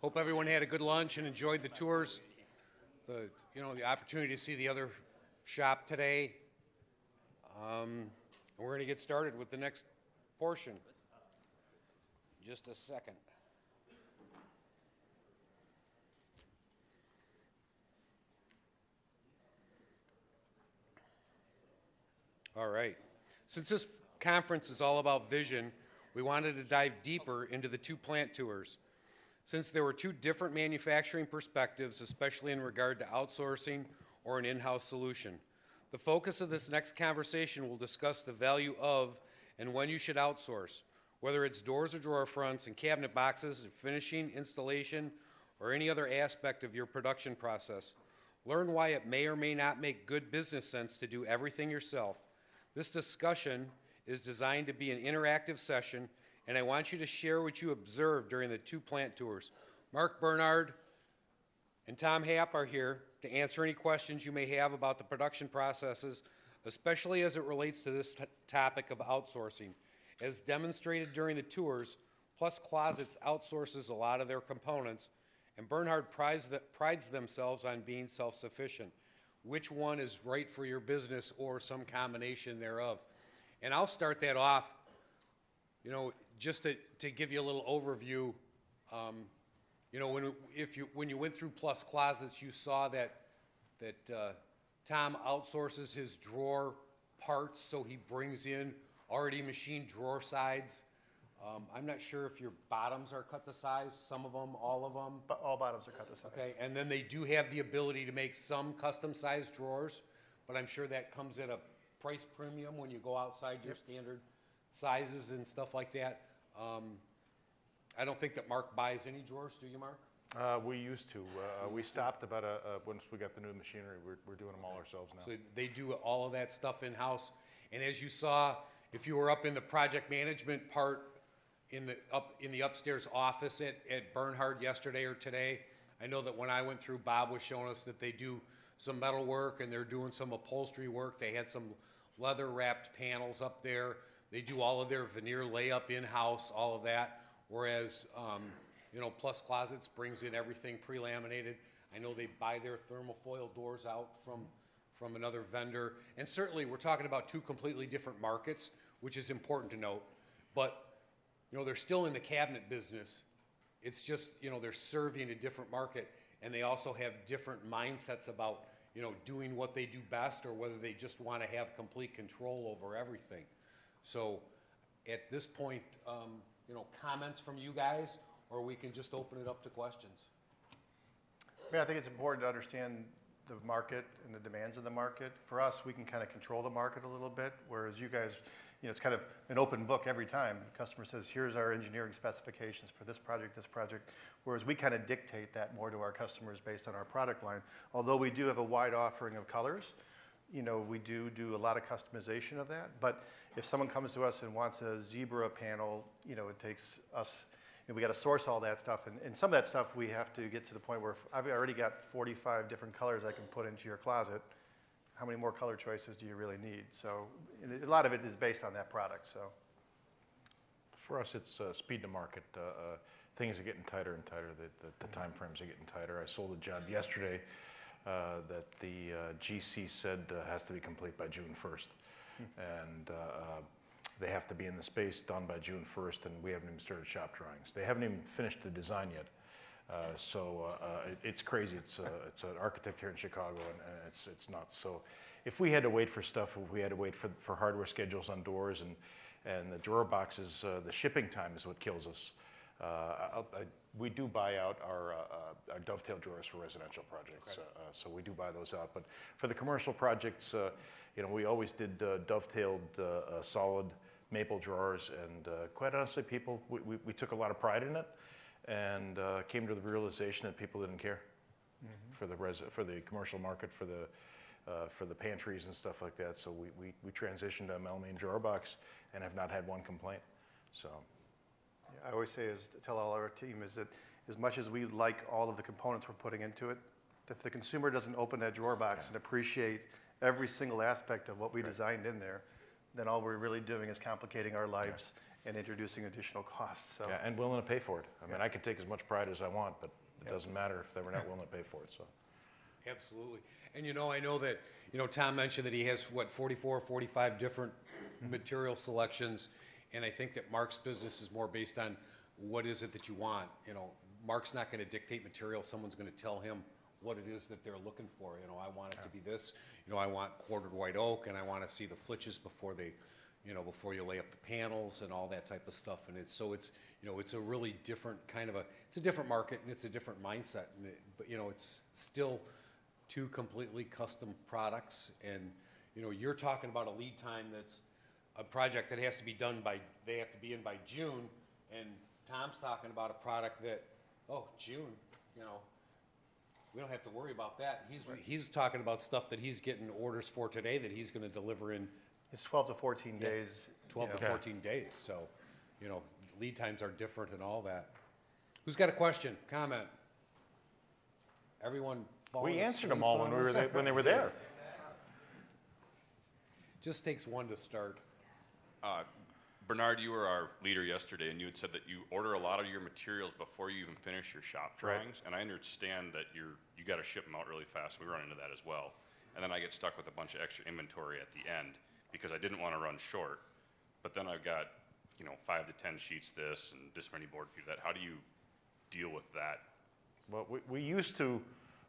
Hope everyone had a good lunch and enjoyed the tours. The opportunity to see the other shop today. We're going to get started with the next portion. Just a second. All right. Since this conference is all about vision, we wanted to dive deeper into the two plant tours. Since there were two different manufacturing perspectives, especially in regard to outsourcing or an in-house solution. The focus of this next conversation will discuss the value of and when you should outsource, whether it's doors or drawer fronts and cabinet boxes, finishing, installation, or any other aspect of your production process. Learn why it may or may not make good business sense to do everything yourself. This discussion is designed to be an interactive session, and I want you to share what you observed during the two plant tours. Mark, Bernhard, and Tom Happ are here to answer any questions you may have about the production processes, especially as it relates to this topic of outsourcing. As demonstrated during the tours, Plus Closets outsources a lot of their components, and Bernhard prides themselves on being self-sufficient. Which one is right for your business or some combination thereof? And I'll start that off, just to give you a little overview. When you went through Plus Closets, you saw that Tom outsources his drawer parts, so he brings in already machined drawer sides. I'm not sure if your bottoms are cut to size, some of them, all of them. But all bottoms are cut to size. Okay, and then they do have the ability to make some custom-sized drawers, but I'm sure that comes at a price premium when you go outside your standard sizes and stuff like that. I don't think that Mark buys any drawers, do you, Mark? We used to. We stopped about once we got the new machinery. We're doing them all ourselves now. So they do all of that stuff in-house. And as you saw, if you were up in the project management part in the upstairs office at Bernhard yesterday or today, I know that when I went through, Bob was showing us that they do some metal work and they're doing some upholstery work. They had some leather wrapped panels up there. They do all of their veneer layup in-house, all of that. Whereas, Plus Closets brings in everything pre-laminated. I know they buy their thermofoil doors out from another vendor. And certainly we're talking about two completely different markets, which is important to note. But, they're still in the cabinet business. It's just, they're serving a different market, and they also have different mindsets about, doing what they do best or whether they just want to have complete control over everything. So at this point, comments from you guys, or we can just open it up to questions. I think it's important to understand the market and the demands of the market. For us, we can kind of control the market a little bit, whereas you guys, it's kind of an open book every time. The customer says, here's our engineering specifications for this project, whereas we kind of dictate that more to our customers based on our product line. Although we do have a wide offering of colors, we do a lot of customization of that. But if someone comes to us and wants a zebra panel, it takes us, we got to source all that stuff. And some of that stuff we have to get to the point where I've already got 45 different colors I can put into your closet. How many more color choices do you really need? So a lot of it is based on that product. So for us, it's speed to market. Things are getting tighter and tighter. The time frames are getting tighter. I sold a job yesterday that the GC said has to be complete by June 1st. And they have to be in the space done by June 1st, and we haven't even started shop drawings. They haven't even finished the design yet. It's crazy. It's an architect here in Chicago, and it's nuts. So if we had to wait for stuff, if we had to wait for hardware schedules on doors and the drawer boxes, the shipping time is what kills us. We do buy out our dovetail drawers for residential projects, so we do buy those out. But for the commercial projects, we always did dovetailed solid maple drawers, and quite honestly, we took a lot of pride in it, and came to the realization that people didn't care for the commercial market, for the pantries and stuff like that. So we transitioned to a melamine drawer box and have not had one complaint. So. I always say, tell all our team, is that as much as we like all of the components we're putting into it, if the consumer doesn't open that drawer box and appreciate every single aspect of what we designed in there, then all we're really doing is complicating our lives and introducing additional costs, so. Yeah, and willing to pay for it. I mean, I can take as much pride as I want, but it doesn't matter if they were not willing to pay for it, so. Absolutely. And I know that, Tom mentioned that he has, 44, 45 different material selections. And I think that Mark's business is more based on what is it that you want. Mark's not going to dictate material. Someone's going to tell him what it is that they're looking for. I want it to be this. I want quartered white oak, and I want to see the flitches before they, before you lay up the panels and all that type of stuff. And it's a really different kind of it's a different market and it's a different mindset. But it's still two completely custom products. And, you're talking about a lead time that's a project that has to be done they have to be in by June. And Tom's talking about a product that, June, we don't have to worry about that. He's talking about stuff that he's getting orders for today that he's going to deliver in It's 12 to 14 days. 12 to 14 days. So, lead times are different and all that. Who's got a question, comment? Everyone falling We answered them asleep all on when us? they were there. Just takes one to start. Bernhard, you were our leader yesterday, and you had said that you order a lot of your materials before you even finish your shop Right. drawings. And I understand that you got to ship them out really fast. We run into that as well. And then I get stuck with a bunch of extra inventory at the end because I didn't want to run short. But then I've got 5 to 10 sheets this and this many board feet that. How do you deal with that? Well, we used to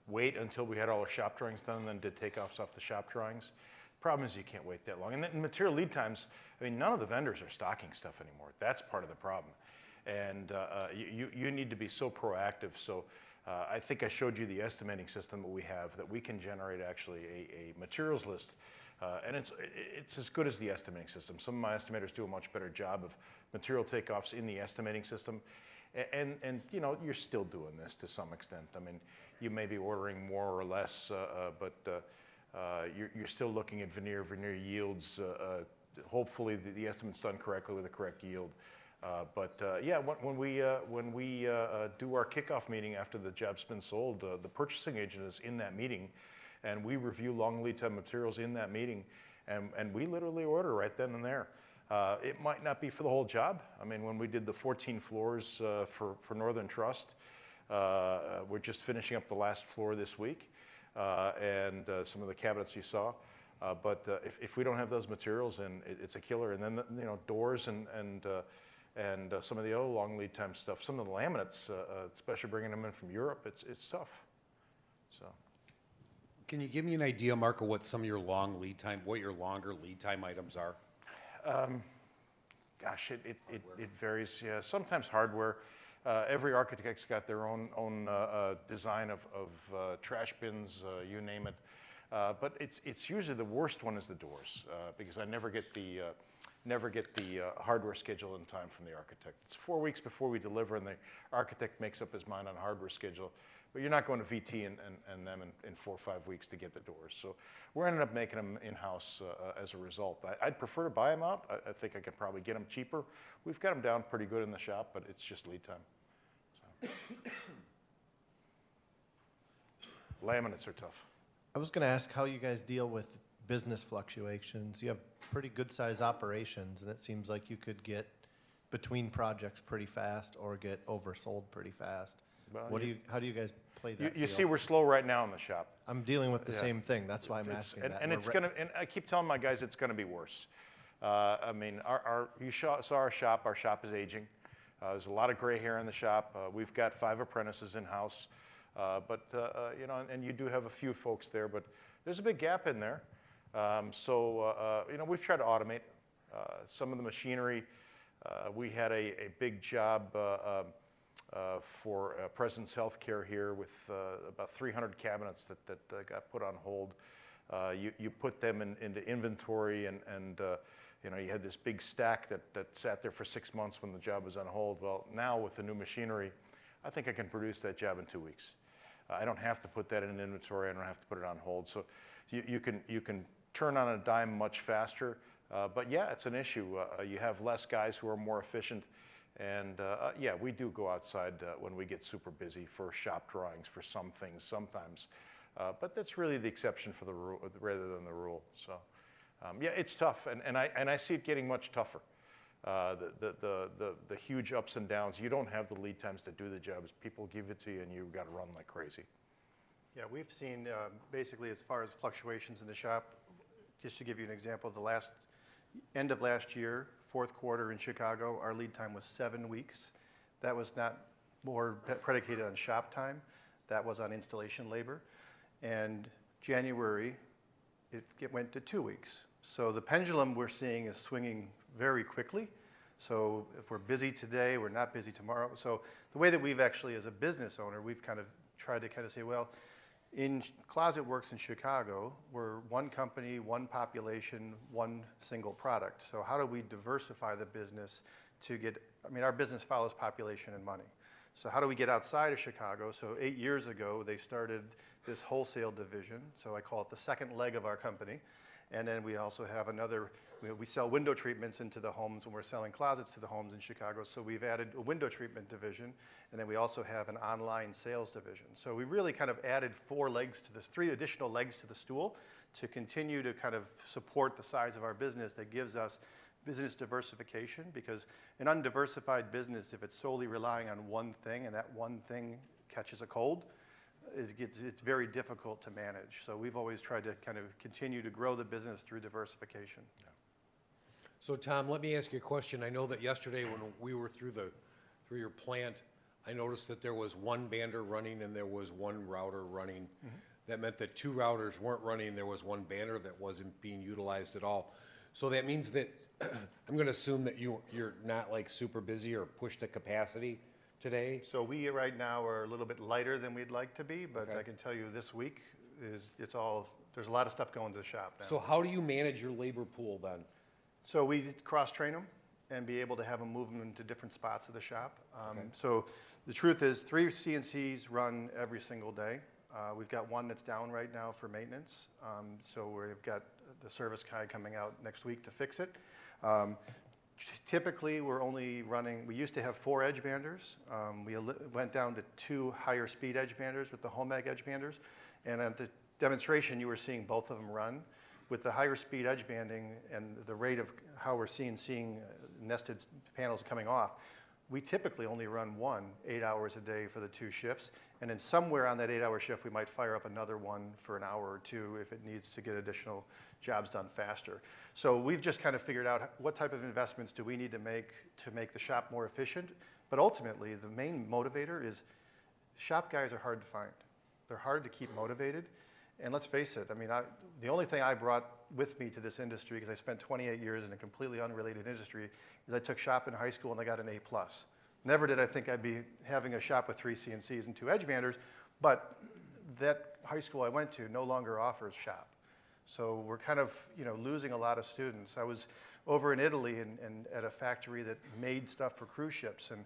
wait until we had all our shop drawings done and then did takeoffs off the shop drawings. Problem is you can't wait that long. And then material lead times, none of the vendors are stocking stuff anymore. That's part of the problem. And you need to be so proactive. So I think I showed you the estimating system that we have that we can generate actually a materials list. And it's as good as the estimating system. Some of my estimators do a much better job of material takeoffs in the estimating system. And you're still doing this to some extent. You may be ordering more or less, but you're still looking at veneer yields. Hopefully the estimate's done correctly with the correct yield. When we do our kickoff meeting after the job's been sold, the purchasing agent is in that meeting, and we review long lead time materials in that meeting, and we literally order right then and there. It might not be for the whole job. When we did the 14 floors for Northern Trust, we're just finishing up the last floor this week. And some of the cabinets you saw. But if we don't have those materials, then it's a killer. And then doors and some of the other long lead time stuff, some of the laminates, especially bringing them in from Europe, it's tough. So. Can you give me an idea, Mark, of what some of your what your longer lead time items are? Gosh, it varies. Yeah, sometimes hardware. Every architect's got their own design of trash bins, you name it. But it's usually the worst one is the doors because I never get the hardware schedule in time from the architect. It's 4 weeks before we deliver, and the architect makes up his mind on hardware schedule. But you're not going to VT and them in 4 or 5 weeks to get the doors. So we're ending up making them in-house as a result. I'd prefer to buy them out. I think I could probably get them cheaper. We've got them down pretty good in the shop, but it's just lead time. So. Laminates are tough. I was going to ask how you guys deal with business fluctuations. You have pretty good size operations, and it seems like you could get between projects pretty fast or get oversold pretty fast. Well, How do you guys play that? You field? see, we're slow right now in the shop. I'm dealing with the same thing. That's why I'm asking that. And it's gonna. And I keep telling my guys it's gonna be worse. You saw our shop. Our shop is aging. There's a lot of gray hair in the shop. We've got 5 apprentices in house, and you do have a few folks there, but there's a big gap in there. We've tried to automate some of the machinery. We had a big job for Presence Healthcare here with about 300 cabinets that got put on hold. You put them into inventory and you had this big stack that sat there for 6 months when the job was on hold. Well, now with the new machinery, I think I can produce that job in 2 weeks. I don't have to put that in inventory. I don't have to put it on hold. So you can turn on a dime much faster. But yeah, it's an issue. You have less guys who are more efficient. And we do go outside when we get super busy for shop drawings for some things sometimes. But that's really the exception for the rule rather than the rule. So it's tough, and I see it getting much tougher. the huge ups and downs. You don't have the lead times to do the jobs. People give it to you and you've got to run like crazy. Yeah, we've seen basically as far as fluctuations in the shop, just to give you an example, end of last year, fourth quarter in Chicago, our lead time was 7 weeks. That was not more predicated on shop time. That was on installation labor. And January, it went to 2 weeks. So the pendulum we're seeing is swinging very quickly. So if we're busy today, we're not busy tomorrow. So the way that we've actually, as a business owner, we've kind of tried to kind of say, well, in Closet Works in Chicago, we're one company, one population, one single product. So how do we diversify the business to get, I mean, our business follows population and money. So how do we get outside of Chicago? So 8 years ago, they started this wholesale division. So I call it the second leg of our company. And then we also have another, we sell window treatments into the homes when we're selling closets to the homes in Chicago. So we've added a window treatment division. And then we also have an online sales division. So we really kind of added 3 additional legs to the stool to continue to kind of support the size of our business that gives us business diversification, because an undiversified business, if it's solely relying on one thing and that one thing catches a cold, it's very difficult to manage. So we've always tried to kind of continue to grow the business through diversification. Yeah. So Tom, let me ask you a question. I know that yesterday when we were through your plant, I noticed that there was one bander running and there was one router running. Mm-hmm. That meant that 2 routers weren't running. There was one bander that wasn't being utilized at all. So that means that I'm going to assume that you're not like super busy or pushed to capacity today. So we right now are a little bit lighter than we'd like to be, but Okay. I can tell you this week there's a lot of stuff going to the shop now. So how do you manage your labor pool then? So we cross-train them and be able to have them move them into different spots of the shop. So the truth is 3 CNCs run every single day. We've got one that's down right now for maintenance. So we've got the service guy coming out next week to fix it. Typically, we used to have 4 edge banders. We went down to 2 higher speed edge banders with the Homag edge banders. And at the demonstration, you were seeing both of them run. With the higher speed edge banding and the rate of how we're seeing nested panels coming off, we typically only run 8 hours a day for the 2 shifts. And then somewhere on that 8-hour shift, we might fire up another one for an hour or 2 if it needs to get additional jobs done faster. So we've just kind of figured out what type of investments do we need to make the shop more efficient. But ultimately, the main motivator is shop guys are hard to find. They're hard to keep motivated. And let's face it, I mean, the only thing I brought with me to this industry, because I spent 28 years in a completely unrelated industry, is I took shop in high school and I got an A+. Never did I think I'd be having a shop with 3 CNCs and 2 edge banders, but that high school I went to no longer offers shop. So we're kind of, losing a lot of students. I was over in Italy and at a factory that made stuff for cruise ships, and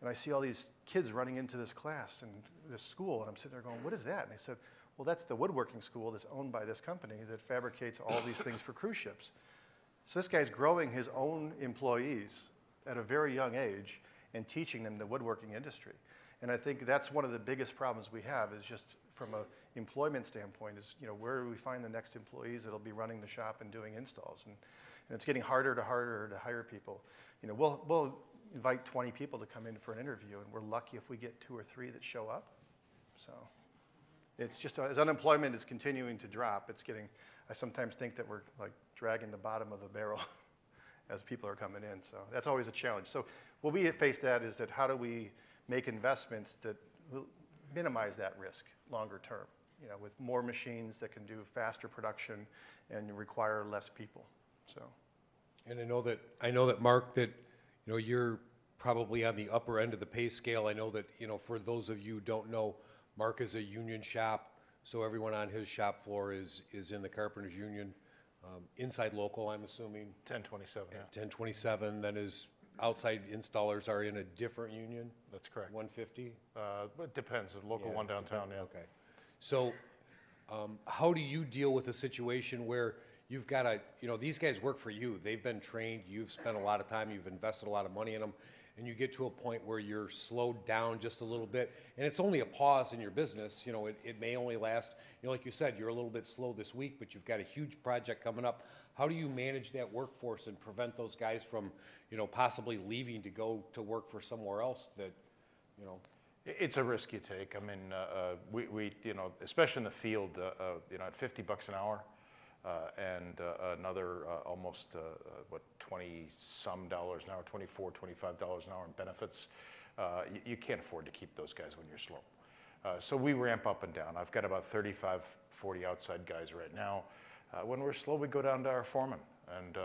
I see all these kids running into this class and this school, and I'm sitting there going, what is that? And they said, well, that's the woodworking school that's owned by this company that fabricates all these things for cruise ships. So this guy's growing his own employees at a very young age and teaching them the woodworking industry. And I think that's one of the biggest problems we have is just from an employment standpoint is, where do we find the next employees that'll be running the shop and doing installs? And it's getting harder to hire people. We'll invite 20 people to come in for an interview, and we're lucky if we get 2 or 3 that show up. So it's just, as unemployment is continuing to drop, I sometimes think that we're like dragging the bottom of the barrel as people are coming in. So that's always a challenge. So what we face that is that how do we make investments that will minimize that risk longer term, with more machines that can do faster production and require less people. So. And I know that Mark, that you're probably on the upper end of the pay scale. I know that for those of you who don't know, Mark is a union shop, so everyone on his shop floor is in the Carpenters Union, inside local, I'm assuming. 1027, yeah. 1027. Then his outside installers are in a different union. That's correct. 150. It depends. The local one downtown, yeah. Okay. So, how do you deal with a situation where you've got these guys work for you. They've been trained. You've spent a lot of time. You've invested a lot of money in them, and you get to a point where you're slowed down just a little bit, and it's only a pause in your business, you know, it may only last, you know, like you said, you're a little bit slow this week, but you've got a huge project coming up. How do you manage that workforce and prevent those guys from, you know, possibly leaving to go to work for somewhere else that, you know? It's a risk you take. I mean, we you know, especially in the field, you know, at $50 an hour, and another almost, what, 20-some dollars an hour, $24, $25 an hour in benefits, you can't afford to keep those guys when you're slow. So we ramp up and down. I've got about 35, 40 outside guys right now. When we're slow, we go down to our foreman, and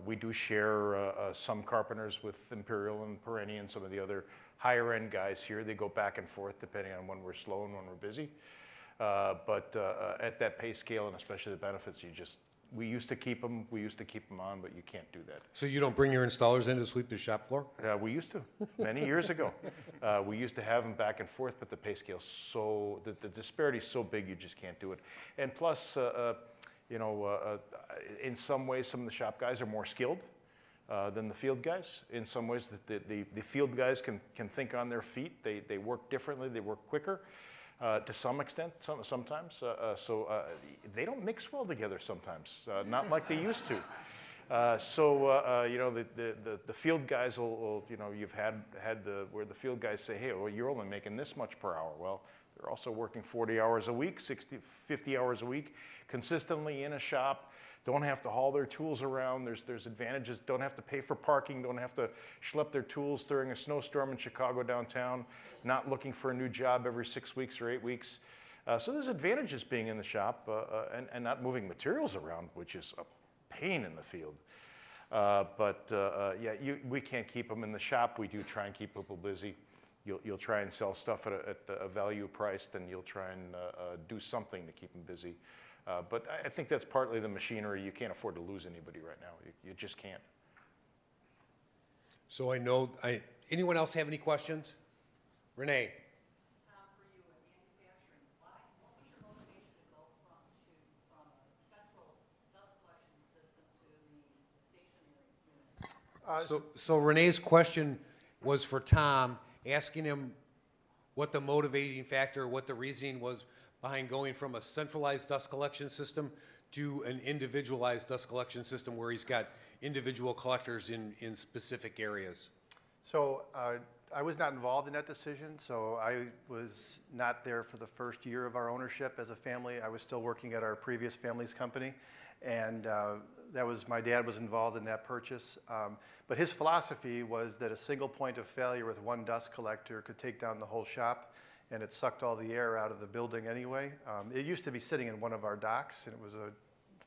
we do share some carpenters with Imperial and Perenni and some of the other higher end guys here. They go back and forth depending on when we're slow and when we're busy. But at that pay scale, and especially the benefits, we used to keep them on, but you can't do that. So you don't bring your installers in to sweep the shop floor? We used to, many years ago. We used to have them back and forth, but the pay scale's so, the disparity's so big, you just can't do it. And plus, you know, in some ways, some of the shop guys are more skilled than the field guys. In some ways, the field guys can think on their feet. They work differently, they work quicker. To some extent, sometimes. So they don't mix well together sometimes, not like they used to. You know, the field guys will, you know, you've had where the field guys say, hey, well, you're only making this much per hour. Well, they're also working 40 hours a week, 60, 50 hours a week, consistently in a shop. Don't have to haul their tools around. There's advantages. Don't have to pay for parking. Don't have to schlep their tools during a snowstorm in Chicago downtown. Not looking for a new job every 6 weeks or 8 weeks. So there's advantages being in the shop and not moving materials around, which is a pain in the field. Yeah, we can't keep them in the shop. We do try and keep people busy. You'll try and sell stuff at a value price, then you'll try and do something to keep them busy. But I think that's partly the machinery. You can't afford to lose anybody right now. You just can't. So I know, anyone else have any questions? Renee? For you in manufacturing, what was your motivation to go from a central dust collection system to the stationary unit? So Renee's question was for Tom, asking him what the motivating factor, what the reasoning was behind going from a centralized dust collection system to an individualized dust collection system where he's got individual collectors in specific areas. So I was not involved in that decision, so I was not there for the first year of our ownership as a family. I was still working at our previous family's company, and my dad was involved in that purchase. But his philosophy was that a single point of failure with one dust collector could take down the whole shop, and it sucked all the air out of the building anyway. It used to be sitting in one of our docks, and it was a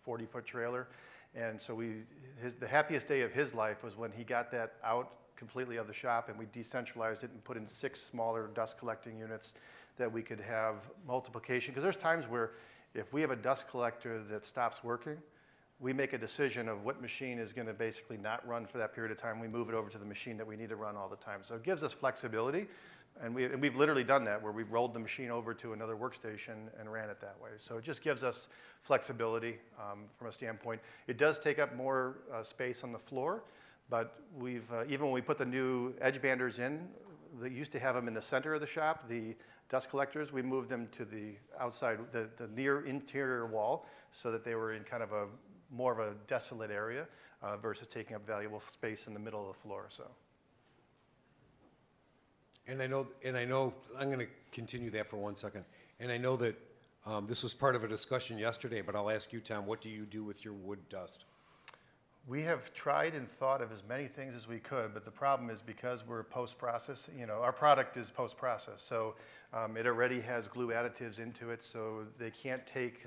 40-foot trailer. And so the happiest day of his life was when he got that out completely of the shop, and we decentralized it and put in 6 smaller dust collecting units that we could have multiplication. Because there's times where if we have a dust collector that stops working, we make a decision of what machine is going to basically not run for that period of time. We move it over to the machine that we need to run all the time. So it gives us flexibility. And we've literally done that, where we've rolled the machine over to another workstation and ran it that way. So it just gives us flexibility from a standpoint. It does take up more space on the floor, but even when we put the new edge banders in, they used to have them in the center of the shop, the dust collectors. We moved them to the outside, the near interior wall, so that they were in kind of more of a desolate area versus taking up valuable space in the middle of the floor. So. And I know, I'm going to continue that for 1 second. And I know that this was part of a discussion yesterday, but I'll ask you, Tom, what do you do with your wood dust? We have tried and thought of as many things as we could, but the problem is because we're post-process, you know, our product is post-process. So it already has glue additives into it, so they can't take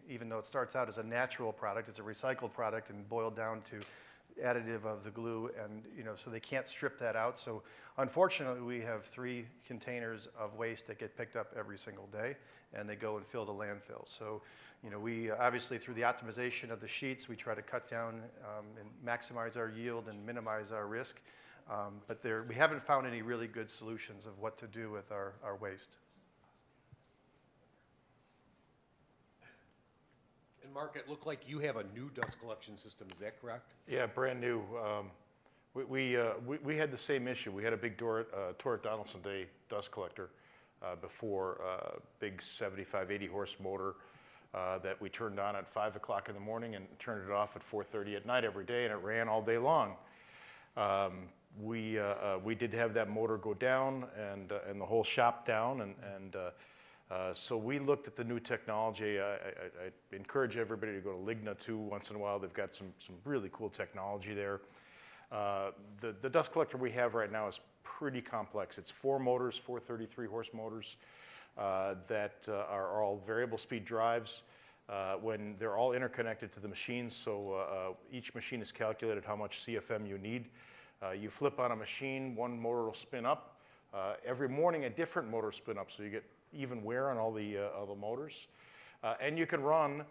even though it starts out as a natural product, it's a recycled product and boiled down to additive of the glue, and you know, so they can't strip that out. So unfortunately, we have 3 containers of waste that get picked up every single day, and they go and fill the landfill. So, you know, we obviously through the optimization of the sheets, we try to cut down and maximize our yield and minimize our risk. But we haven't found any really good solutions of what to do with our waste. And Mark, it looked like you have a new dust collection system, is that correct? Yeah, brand new. We had the same issue. We had a big Torrent Donaldson Day dust collector before, big 75, 80 horse motor that we turned on at 5 o'clock in the morning and turned it off at 4:30 at night every day, and it ran all day long. We did have that motor go down and the whole shop down, and so we looked at the new technology. I encourage everybody to go to Ligna too once in a while. They've got some really cool technology there. The dust collector we have right now is pretty complex. It's 4 motors, 433 horse motors that are all variable speed drives. When they're all interconnected to the machines, so each machine is calculated how much CFM you need. You flip on a machine, one motor will spin up. Every morning a different motor will spin up, so you get even wear on all the motors. And you can run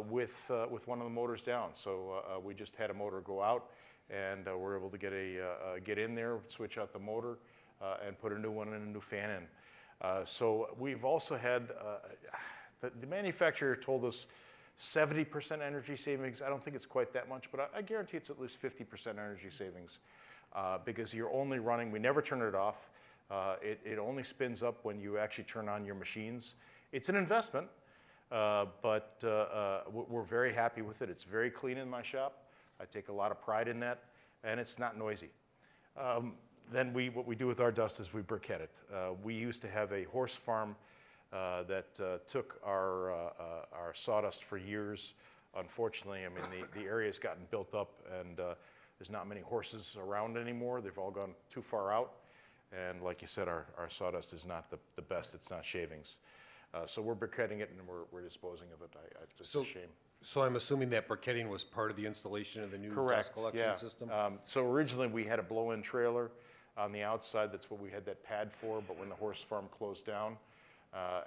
with one of the motors down. So we just had a motor go out, and we're able to get in there, switch out the motor, and put a new one in, a new fan in. So we've also had, the manufacturer told us 70% energy savings. I don't think it's quite that much, but I guarantee it's at least 50% energy savings because you're only running, we never turn it off. It only spins up when you actually turn on your machines. It's an investment, but we're very happy with it. It's very clean in my shop. I take a lot of pride in that, and it's not noisy. Then what we do with our dust is we briquette it. We used to have a horse farm that took our sawdust for years. Unfortunately, I mean, the area's gotten built up, and there's not many horses around anymore. They've all gone too far out. And like you said, our sawdust is not the best. It's not shavings. So we're briquetting it, and we're disposing of it. It's just a shame. So I'm assuming that briquetting was part of the installation of the new dust collection system? So originally we had a blow-in trailer on the outside. That's what we had that pad for, but when the horse farm closed down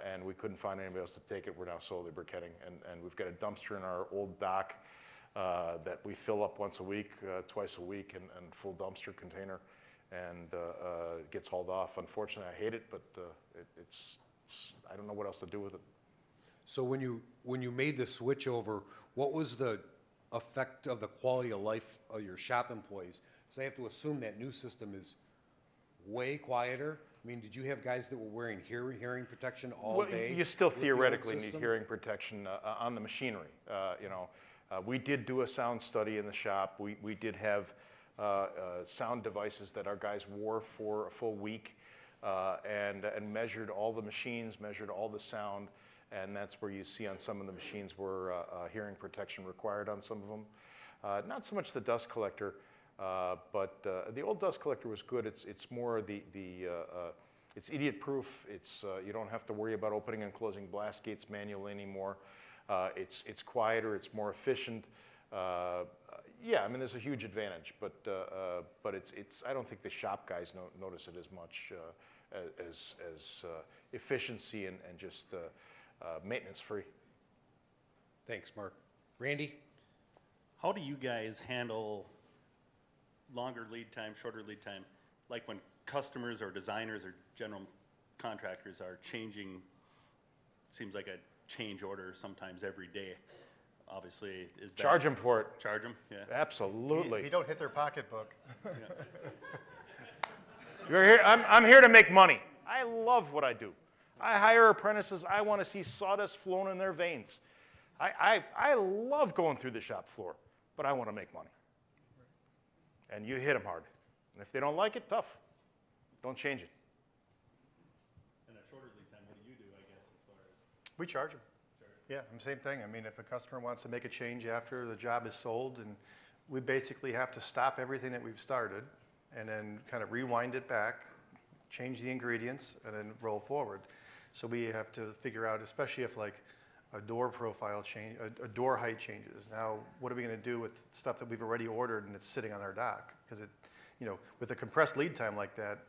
and we couldn't find anybody else to take it, we're now solely briquetting. And we've got a dumpster in our old dock that we fill up once a week, twice a week, and full dumpster container, and it gets hauled off. Unfortunately, I hate it, but I don't know what else to do with it. So when you made the switch over, what was the effect of the quality of life of your shop employees? So I have to assume that new system is way quieter. I mean, did you have guys that were wearing hearing protection all day? You still with the old theoretically need system? hearing protection on the machinery. We did do a sound study in the shop. We did have sound devices that our guys wore for a full week and measured all the machines, measured all the sound. And that's where you see on some of the machines where hearing protection required on some of them. Not so much the dust collector, but the old dust collector was good. It's more it's idiot-proof. You don't have to worry about opening and closing blast gates manually anymore. It's quieter. It's more efficient. Yeah, I mean, there's a huge advantage, but I don't think the shop guys notice it as much as efficiency and just maintenance free. Thanks, Mark. Randy? How do you guys handle longer lead time, shorter lead time? Like when customers or designers or general contractors are changing, seems like a change order sometimes every day. Obviously, is that... Charge them for it. Charge them, yeah. Absolutely. If you don't hit their pocketbook. You're here, I'm here to make money. I love what I do. I hire apprentices. I want to see sawdust flowing in their veins. I love going through the shop floor, but I want to make money. And you hit them hard. And if they don't like it, tough. Don't change it. And a shorter lead time, what do you do, I guess, as far as... We charge them. Yeah, same thing. I mean, if a customer wants to make a change after the job is sold, and we basically have to stop everything that we've started and then kind of rewind it back, change the ingredients, and then roll forward. So we have to figure out, especially if like a door profile change, a door height changes. Now, what are we going to do with stuff that we've already ordered and it's sitting on our dock? Because with a compressed lead time like that,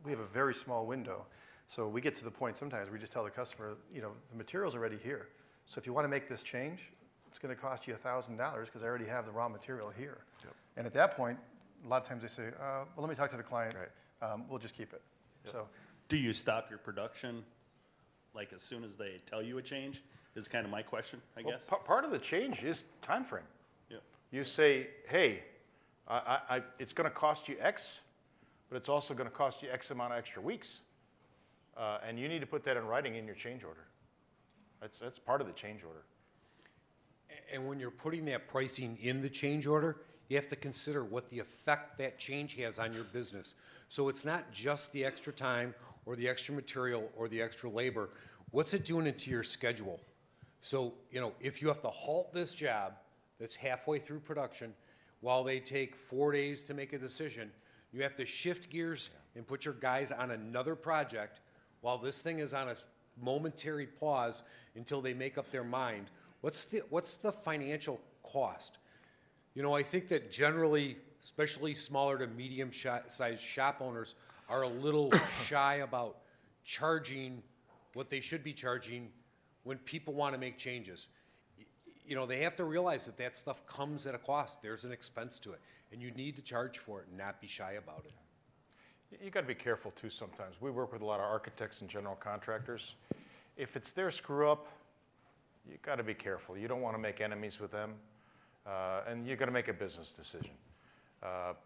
we have a very small window. So we get to the point sometimes we just tell the customer, the material's already here. So if you want to make this change, it's going to cost you $1,000 because I already have the raw material here. Yep. And at that point, a lot of times they say, well, let me talk to the client. Right. We'll just keep it. Yep. So, do you stop your production like as soon as they tell you a change? Is kind of my question, I guess. Part of the change is time frame. Yep. You say, hey, It's gonna cost you X, but it's also gonna cost you X amount of extra weeks. And you need to put that in writing in your change order. That's part of the change order. And when you're putting that pricing in the change order, you have to consider what the effect that change has on your business. So it's not just the extra time or the extra material or the extra labor. What's it doing into your schedule? So, if you have to halt this job that's halfway through production while they take 4 days to make a decision, you have to shift gears and put your guys on another project while this thing is on a momentary pause until they make up their mind. What's the financial cost? I think that generally, especially smaller to medium-sized shop owners are a little shy about charging what they should be charging when people want to make changes. They have to realize that that stuff comes at a cost. There's an expense to it, and you need to charge for it and not be shy about it. You got to be careful too sometimes. We work with a lot of architects and general contractors. If it's their screw up, you got to be careful. You don't want to make enemies with them, and you got to make a business decision.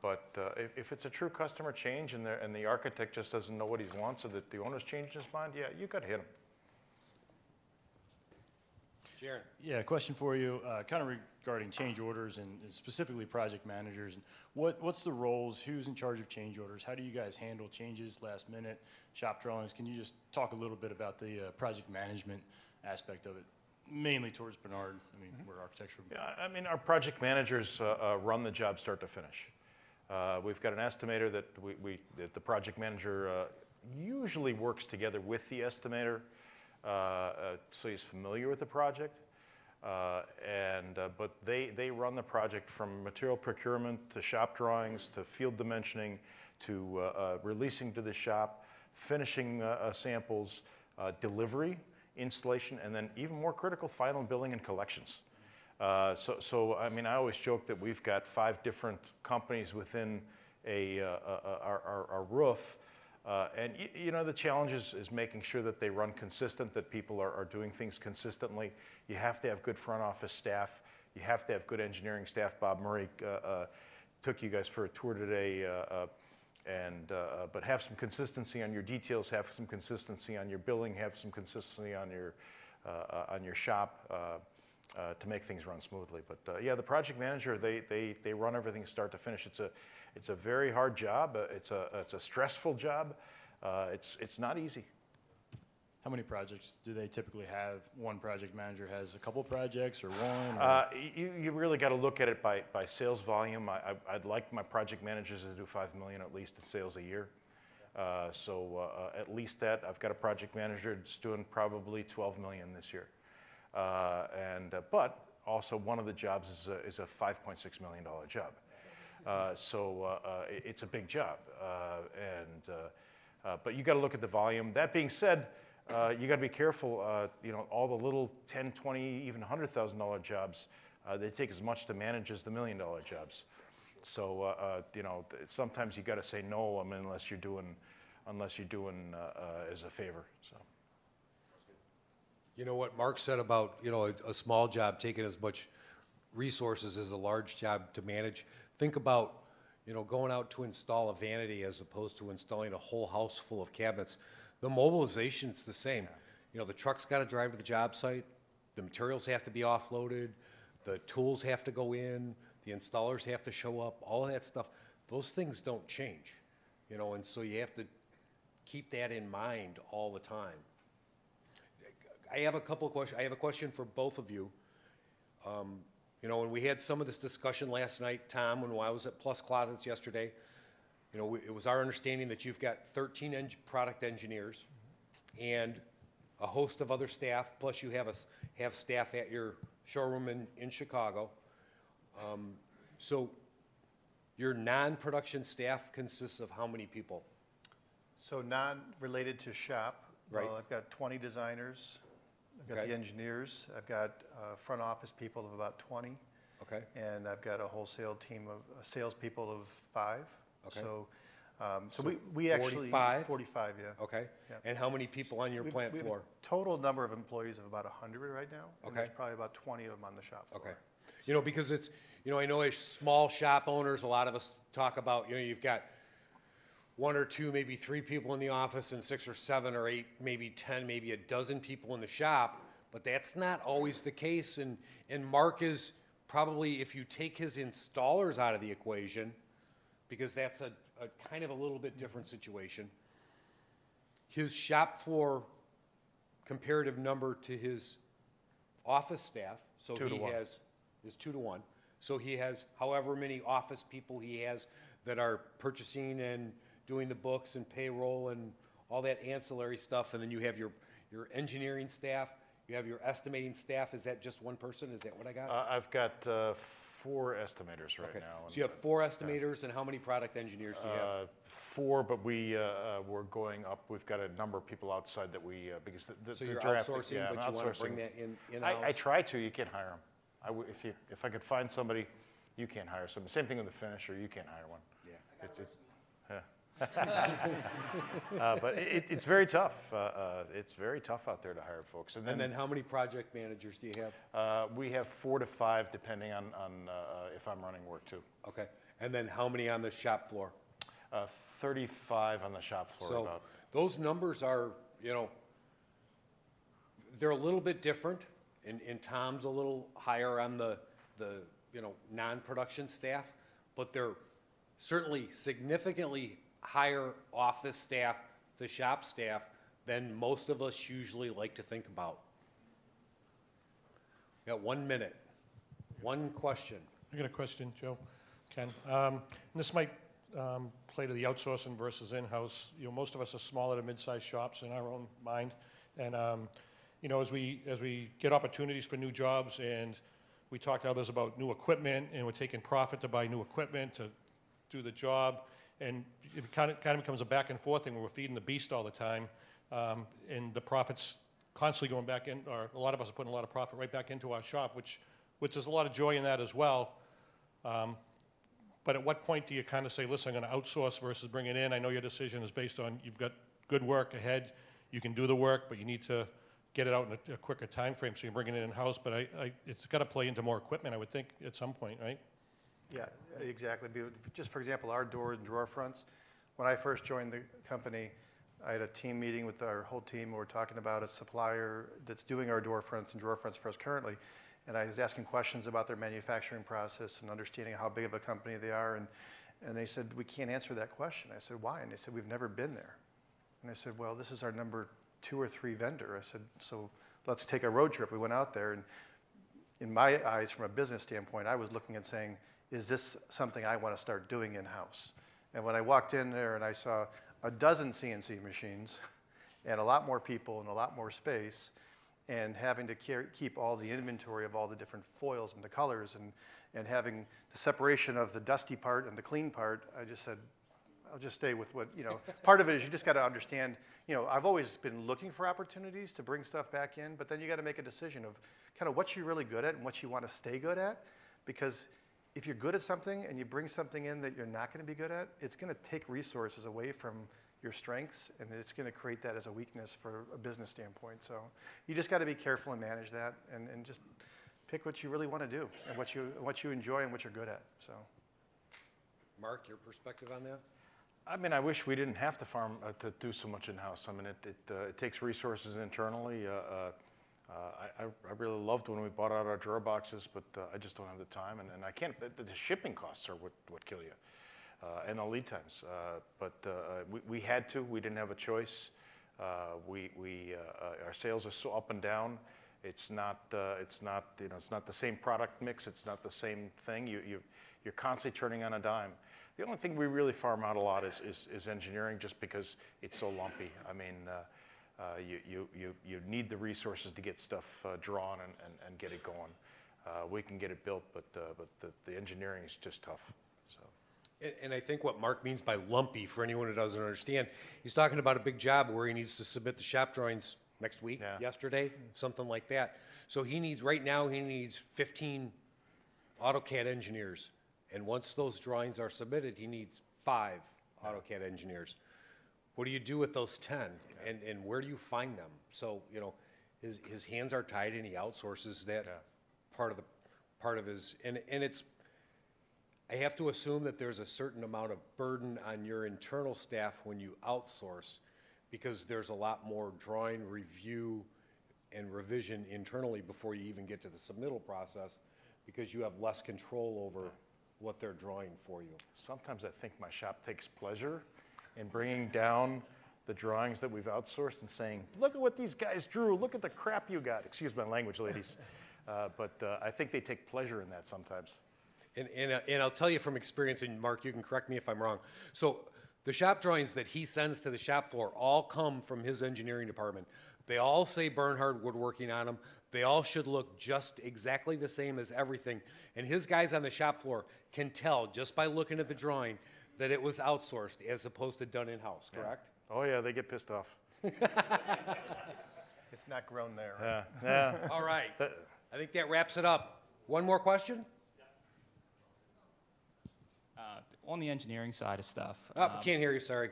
But if it's a true customer change and the architect just doesn't know what he wants, or that the owner's changed his mind, yeah, you got to hit him. Jaron? Yeah, question for you, kind of regarding change orders and specifically project managers. And what's the roles? Who's in charge of change orders? How do you guys handle changes last minute, shop drawings? Can you just talk a little bit about the project management aspect of it, mainly towards Bernhard? I mean, we're architectural. Yeah, I mean, our project managers run the job start to finish. We've got an estimator that that the project manager usually works together with the estimator, so he's familiar with the project. But they run the project from material procurement to shop drawings to field dimensioning to releasing to the shop, finishing samples, delivery, installation, and then even more critical, final billing and collections. So I mean, I always joke that we've got 5 different companies within our roof. And the challenge is making sure that they run consistent, that people are doing things consistently. You have to have good front office staff. You have to have good engineering staff. Bob Murray took you guys for a tour today, but have some consistency on your details, have some consistency on your billing, have some consistency on your shop to make things run smoothly. But yeah, the project manager, they run everything start to finish. It's a very hard job. It's a stressful job. It's not easy. How many projects do they typically have? One project manager has a couple projects or one? Or? You really got to look at it by sales volume. I'd like my project managers to do $5 million at least in sales a year. So at least that. I've got a project manager that's doing probably $12 million this year. But also one of the jobs is a $5.6 million job. So it's a big job. But you got to look at the volume. That being said, you got to be careful. All the little $10, $20, even $100,000 jobs, they take as much to manage as the $1 million jobs. So sometimes you got to say no. I mean, unless you're doing as a favor. So. What Mark said about a small job taking as much resources as a large job to manage. Think about going out to install a vanity as opposed to installing a whole house full of cabinets. The mobilization's the same. The truck's got to drive to the job site. The materials have to be offloaded. The tools have to go in. The installers have to show up. All of that stuff. Those things don't change. And so you have to keep that in mind all the time. I have a couple of questions. I have a question for both of you. When we had some of this discussion last night, Tom, when I was at Plus Closets yesterday, it was our understanding that you've got 13 product engineers and a host of other staff, plus you have staff at your showroom in Chicago. So your non-production staff consists of how many people? So non-related to shop, Right. I've got 20 designers. I've got Okay. the engineers. I've got front office people of about 20. Okay. And I've got a wholesale team of salespeople of 5. Okay. So So we actually 45? 45, yeah. Okay. Yeah. And how many people on your We plant have floor? a total number of employees of about 100 right now. And Okay. there's probably about 20 of them on the shop floor. Okay. You know, because it's, you know, I know as small shop owners, a lot of us talk about, you know, you've got 1 or 2, maybe 3 people in the office and 6 or 7 or 8, maybe 10, maybe a dozen people in the shop, but that's not always the case. And Mark is probably, if you take his installers out of the equation, because that's a kind of a little bit different situation, his shop floor comparative number to his office staff, so 2 to he 1. has, is 2 to 1. So he has however many office people he has that are purchasing and doing the books and payroll and all that ancillary stuff, and then you have your engineering staff, you have your estimating staff. Is that just one person? Is that what I got? I've got 4 estimators right Okay. now. So you have 4 estimators, and how many product engineers do you have? 4, but we're going up. We've got a number of people outside that we, because the So you're traffic- outsourcing, yeah, I'm but you want to bring outsourcing. that in-house? I try to, you can't hire them. If I could find somebody, you can't hire somebody. Same thing with the finisher, you can't hire one. Yeah. But it's very tough. It's very tough out there to hire folks. And then how many project managers do you have? We have 4 to 5, depending on if I'm running work too. Okay. And then how many on the shop floor? 35 on the shop floor So about. those numbers are, you know, they're a little bit different, and Tom's a little higher on the you know, non-production staff, but they're certainly significantly higher office staff to shop staff than most of us usually like to think about. Got 1 minute. One question. I got a question, Joe, Ken. This might play to the outsourcing versus in-house. You know, most of us are smaller to mid-sized shops in our own mind. And, you know, as we get opportunities for new jobs, and we talk to others about new equipment, and we're taking profit to buy new equipment to do the job, and it kind of becomes a back and forth thing where we're feeding the beast all the time, and the profit's constantly going back in, or a lot of us are putting a lot of profit right back into our shop, which there's a lot of joy in that as well. But at what point do you kind of say, listen, I'm going to outsource versus bring it in? I know your decision is based on you've got good work ahead, you can do the work, but you need to get it out in a quicker time frame, so you're bringing it in-house. But it's got to play into more equipment, I would think, at some point, right? Yeah, exactly. Just for example, our door and drawer fronts, when I first joined the company, I had a team meeting with our whole team. We were talking about a supplier that's doing our door fronts and drawer fronts for us currently. And I was asking questions about their manufacturing process and understanding how big of a company they are. And they said, we can't answer that question. I said, why? And they said, we've never been there. And I said, well, this is our number 2 or 3 vendor. I said, so let's take a road trip. We went out there, and in my eyes, from a business standpoint, I was looking and saying, is this something I want to start doing in-house? And when I walked in there and I saw a dozen CNC machines and a lot more people and a lot more space, and having to keep all the inventory of all the different foils and the colors, and having the separation of the dusty part and the clean part, I just said, I'll just stay with what, you know, part of it is you just got to understand, you know, I've always been looking for opportunities to bring stuff back in, but then you got to make a decision of kind of what you're really good at and what you want to stay good at, because if you're good at something and you bring something in that you're not going to be good at, it's going to take resources away from your strengths, and it's going to create that as a weakness for a business standpoint. So you just got to be careful and manage that, and just pick what you really want to do and what you enjoy and what you're good at. So, Mark, your perspective on that? I mean, I wish we didn't have to to do so much in-house. I mean, it takes resources internally. I really loved when we bought out our drawer boxes, but I just don't have the time, and I can't. The shipping costs are what kill you, and the lead times. But we had to. We didn't have a choice. Our sales are so up and down. It's not you know, it's not the same product mix. It's not the same thing. You're constantly turning on a dime. The only thing we really farm out a lot is engineering, just because it's so lumpy. I mean, you need the resources to get stuff drawn and get it going. We can get it built, but the engineering is just tough. So. And I think what Mark means by lumpy, for anyone who doesn't understand, he's talking about a big job where he needs to submit the shop drawings next week, yesterday, something like that. So right now he needs 15 AutoCAD engineers. And once those drawings are submitted, he needs 5 AutoCAD engineers. What do you do with those 10? And where do you find them? So, you know, his hands are tied and he outsources that part of the part of his, and it's, I have to assume that there's a certain amount of burden on your internal staff when you outsource, because there's a lot more drawing, review, and revision internally before you even get to the submittal process, because you have less control over what they're drawing for you. Sometimes I think my shop takes pleasure in bringing down the drawings that we've outsourced and saying, look at what these guys drew, look at the crap you got. Excuse my language, ladies. But I think they take pleasure in that sometimes. And I'll tell you from experience, and Mark, you can correct me if I'm wrong. So the shop drawings that he sends to the shop floor all come from his engineering department. They all say Bernhard Woodworking on them. They all should look just exactly the same as everything. And his guys on the shop floor can tell just by looking at the drawing that it was outsourced as opposed to done in-house, correct? Oh yeah, they get pissed off. It's not grown there. Yeah, yeah. All right. I think that wraps it up. One more question? On the engineering side of stuff, Oh, can't hear you, sorry.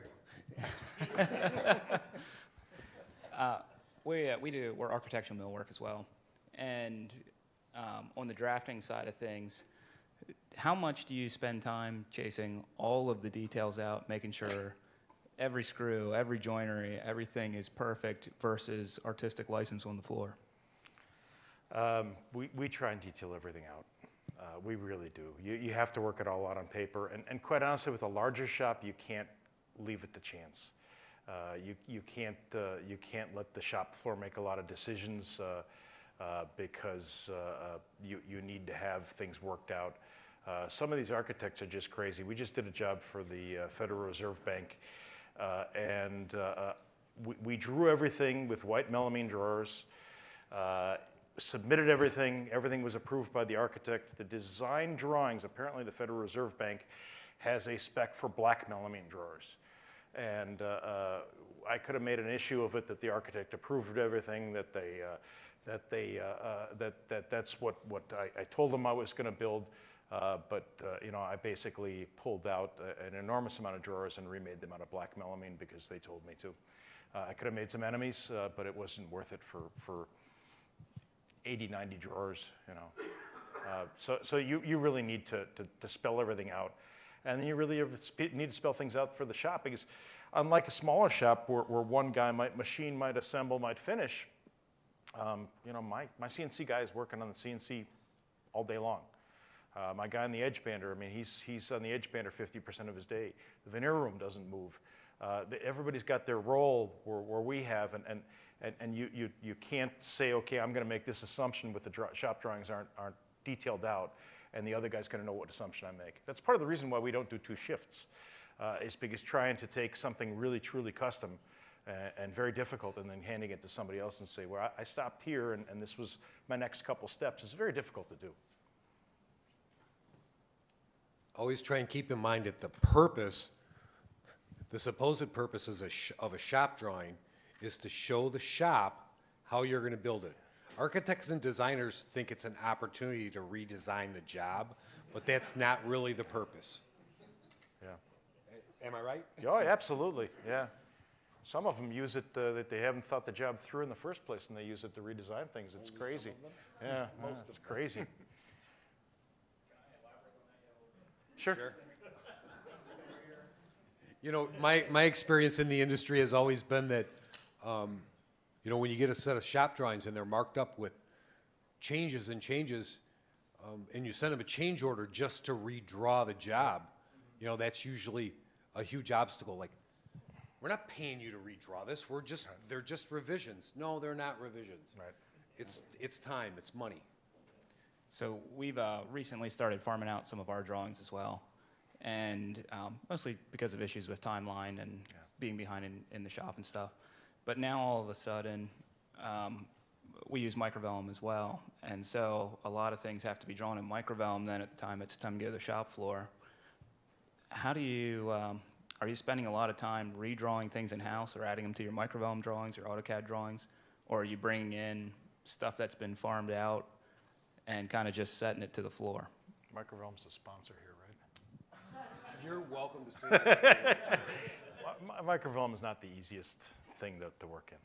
we're architectural millwork as well. And on the drafting side of things, how much do you spend time chasing all of the details out, making sure every screw, every joinery, everything is perfect versus artistic license on the floor? We try and detail everything out. We really do. You have to work it all out on paper. And quite honestly, with a larger shop, you can't leave it to chance. You can't let the shop floor make a lot of decisions because you need to have things worked out. Some of these architects are just crazy. We just did a job for the Federal Reserve Bank, and we drew everything with white melamine drawers. Submitted everything. Everything was approved by the architect. The design drawings, apparently the Federal Reserve Bank has a spec for black melamine drawers. And I could have made an issue of it that the architect approved everything, that's what I told them I was going to build. But I basically pulled out an enormous amount of drawers and remade them out of black melamine because they told me to. I could have made some enemies, but it wasn't worth it for 80, 90 drawers, So you really need to spell everything out. And then you really need to spell things out for the shop, because unlike a smaller shop where one guy might machine, might assemble, might finish, my CNC guy is working on the CNC all day long. My guy on the edge bander, he's on the edge bander 50% of his day. The veneer room doesn't move. Everybody's got their role where we have, and you can't say, okay, I'm going to make this assumption with the shop drawings aren't detailed out, and the other guy's going to know what assumption I make. That's part of the reason why we don't do 2 shifts, is because trying to take something really, truly custom and very difficult and then handing it to somebody else and say, well, I stopped here and this was my next couple steps, is very difficult to do. Always try and keep in mind that the supposed purpose of a shop drawing is to show the shop how you're going to build it. Architects and designers think it's an opportunity to redesign the job, but that's not really the purpose. Yeah. Am I right? Oh, absolutely, yeah. Some of them use it that they haven't thought the job through in the first place, and they use it to redesign things. It's crazy. Yeah, it's crazy. Sure. My experience in the industry has always been that, when you get a set of shop drawings and they're marked up with changes, and you send them a change order just to redraw the job, that's usually a huge obstacle. Like, we're not paying you to redraw this. They're just revisions. No, they're not revisions. Right. It's time. It's money. So we've recently started farming out some of our drawings as well, and mostly because of issues with timeline and being behind in the shop and stuff. But now all of a sudden, we use microvellum as well, and so a lot of things have to be drawn in microvellum then at the time it's time to go to the shop floor. How do you, are you spending a lot of time redrawing things in-house or adding them to your microvellum drawings, your AutoCAD drawings, or are you bringing in stuff that's been farmed out and kind of just setting it to the floor? Microvellum's a sponsor here, right? You're welcome to say that. Microvellum is not the easiest thing to work in.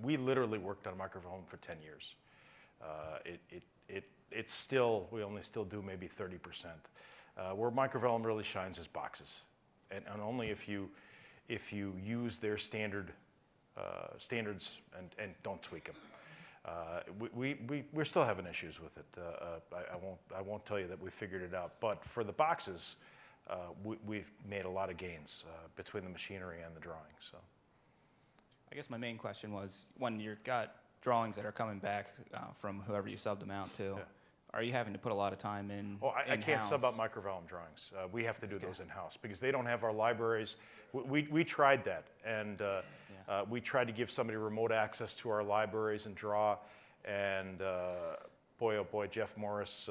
We literally worked on microvellum for 10 years. it's still, we only still do maybe 30%. Where microvellum really shines is boxes, and only if you use their standards and don't tweak them. We're still having issues with it. I won't tell you that we figured it out, but for the boxes, we've made a lot of gains between the machinery and the drawing. So, I guess my main question was, when you've got drawings that are coming back from whoever you subbed them out to, are you having to put a lot of time in? well, I can't sub out in-house? microvellum drawings. We have to do those in-house because they don't have our libraries. We tried that, and we tried to give somebody remote access to our libraries and draw, and boy, oh boy, Jeff Morris,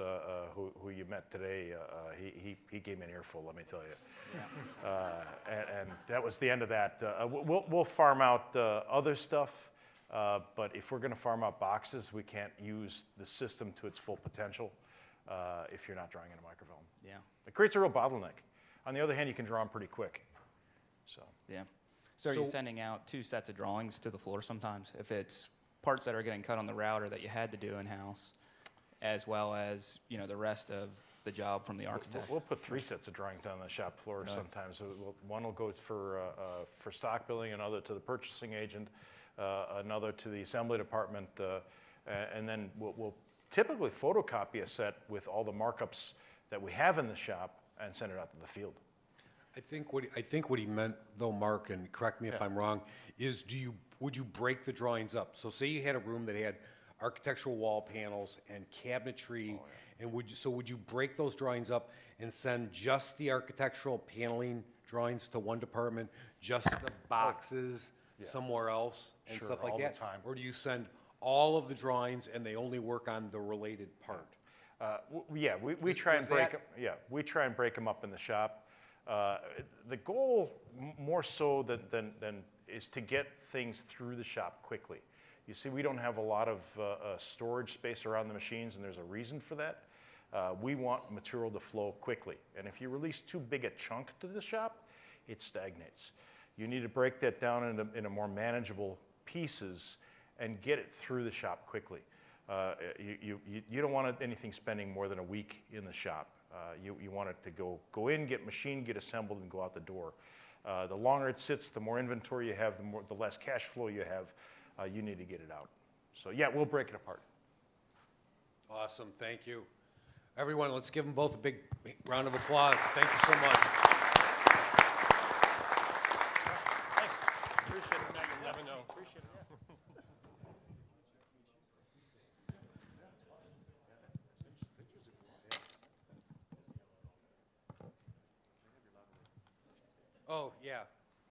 who you met today, he gave me an earful, let me tell you. And that was the end of that. We'll farm out other stuff, but if we're going to farm out boxes, we can't use the system to its full potential if you're not drawing in a microvellum. Yeah, It creates a real bottleneck. On the other hand, you can draw them pretty quick. So, yeah. So are you So- sending out 2 sets of drawings to the floor sometimes? If it's parts that are getting cut on the router that you had to do in-house, as well as, you know, the rest of the job from the architect? we'll put 3 sets of drawings down on the shop floor sometimes. One will go for stock billing, another to the purchasing agent, another to the assembly department, and then we'll typically photocopy a set with all the markups that we have in the shop and send it out to the field. I think what he meant, though, Mark, and correct me if I'm wrong, is would you break the drawings up? So say you had a room that had architectural wall panels and cabinetry, and would you break those drawings up and send just the architectural paneling drawings to one department, just the boxes somewhere else, and Sure, stuff like all the that? time. Or do you send all of the drawings and they only work on the related part? We try and is break that- them. We try and break them up in the shop. The goal, more so than is to get things through the shop quickly. You see, we don't have a lot of storage space around the machines, and there's a reason for that. We want material to flow quickly, and if you release too big a chunk to the shop, it stagnates. You need to break that down into more manageable pieces and get it through the shop quickly. You don't want anything spending more than a week in the shop. You want it to go in, get machined, get assembled, and go out the door. The longer it sits, the more inventory you have, the less cash flow you have. You need to get it out. So yeah, we'll break it apart. Awesome, thank you. Everyone, let's give them both a big round of applause. Thank you so much. Appreciate it, Megan. Never know. Appreciate it. Oh, yeah.